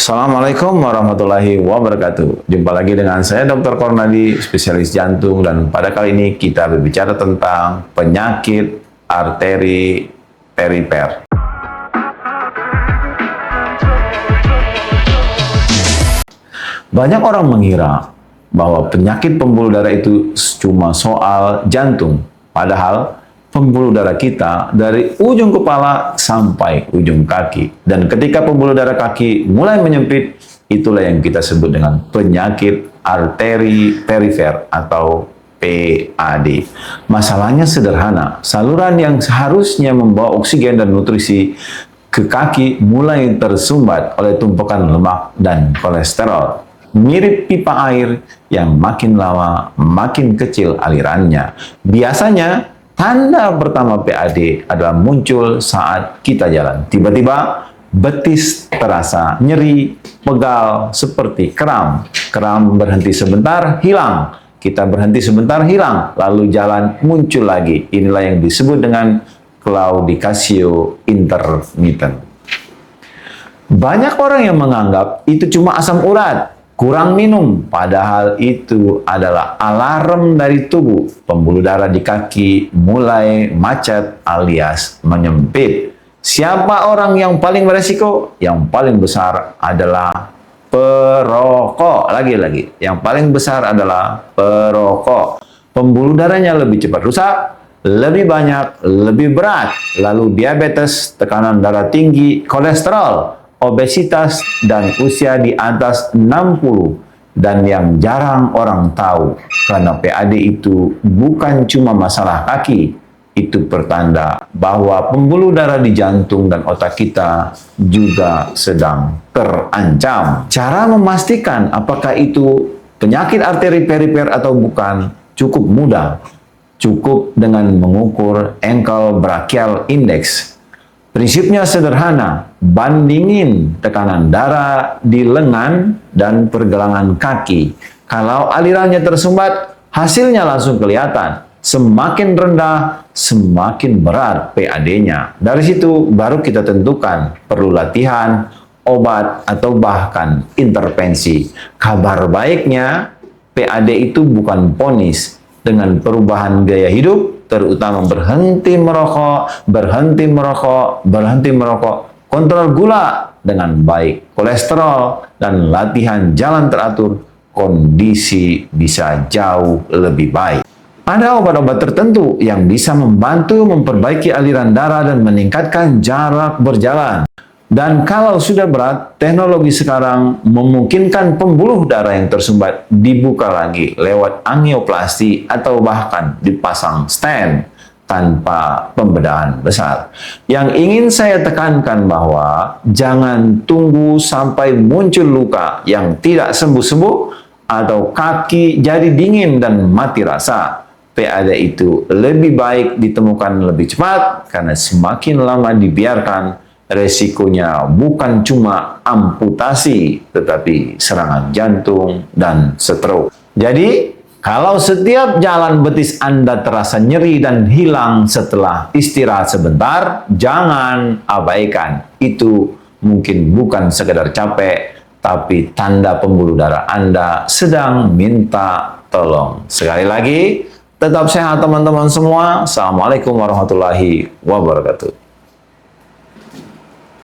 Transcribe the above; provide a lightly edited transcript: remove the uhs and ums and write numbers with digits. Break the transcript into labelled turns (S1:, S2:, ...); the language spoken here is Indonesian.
S1: Assalamualaikum warahmatullahi wabarakatuh. Jumpa lagi dengan saya Dr. Kornadi, spesialis jantung, dan pada kali ini kita berbicara tentang penyakit arteri perifer. Banyak orang mengira bahwa penyakit pembuluh darah itu cuma soal jantung, padahal pembuluh darah kita dari ujung kepala sampai ujung kaki. Dan ketika pembuluh darah kaki mulai menyempit, itulah yang kita sebut dengan penyakit arteri perifer atau PAD. Masalahnya sederhana, saluran yang seharusnya membawa oksigen dan nutrisi ke kaki mulai tersumbat oleh tumpukan lemak dan kolesterol. Mirip pipa air yang makin lama makin kecil alirannya. Biasanya tanda pertama PAD adalah muncul saat kita jalan. Tiba-tiba betis terasa nyeri, pegal, seperti kram. Kram berhenti sebentar, hilang. Kita berhenti sebentar, hilang. Lalu jalan muncul lagi. Inilah yang disebut dengan claudicatio intermittent. Banyak orang yang menganggap itu cuma asam urat, kurang minum, padahal itu adalah alarm dari tubuh. Pembuluh darah di kaki mulai macet alias menyempit. Siapa orang yang paling beresiko? Yang paling besar adalah perokok. Lagi-lagi, yang paling besar adalah perokok. Pembuluh darahnya lebih cepat rusak, lebih banyak, lebih berat. Lalu diabetes, tekanan darah tinggi, kolesterol, obesitas, dan usia di atas 60. Dan yang jarang orang tahu, karena PAD itu bukan cuma masalah kaki, itu pertanda bahwa pembuluh darah di jantung dan otak kita juga sedang terancam. Cara memastikan apakah itu penyakit arteri perifer atau bukan cukup mudah. Cukup dengan mengukur ankle brachial index. Prinsipnya sederhana, bandingin tekanan darah di lengan dan pergelangan kaki. Kalau alirannya tersumbat, hasilnya langsung kelihatan. Semakin rendah, semakin berat PAD-nya. Dari situ baru kita tentukan perlu latihan, obat, atau bahkan intervensi. Kabar baiknya, PAD itu bukan vonis. Dengan perubahan gaya hidup, terutama berhenti merokok, kontrol gula dengan baik, kolesterol, dan latihan jalan teratur, kondisi bisa jauh lebih baik. Ada obat-obat tertentu yang bisa membantu memperbaiki aliran darah dan meningkatkan jarak berjalan. Dan kalau sudah berat, teknologi sekarang memungkinkan pembuluh darah yang tersumbat dibuka lagi lewat angioplasti atau bahkan dipasang stent tanpa pembedahan besar. Yang ingin saya tekankan bahwa jangan tunggu sampai muncul luka yang tidak sembuh-sembuh atau kaki jadi dingin dan mati rasa. PAD itu lebih baik ditemukan lebih cepat karena semakin lama dibiarkan, resikonya bukan cuma amputasi, tetapi serangan jantung dan stroke. Jadi, kalau setiap jalan betis Anda terasa nyeri dan hilang setelah istirahat sebentar, jangan abaikan. Itu mungkin bukan sekedar capek, tapi tanda pembuluh darah Anda sedang minta tolong. Sekali lagi, tetap sehat teman-teman semua. Assalamualaikum warahmatullahi wabarakatuh.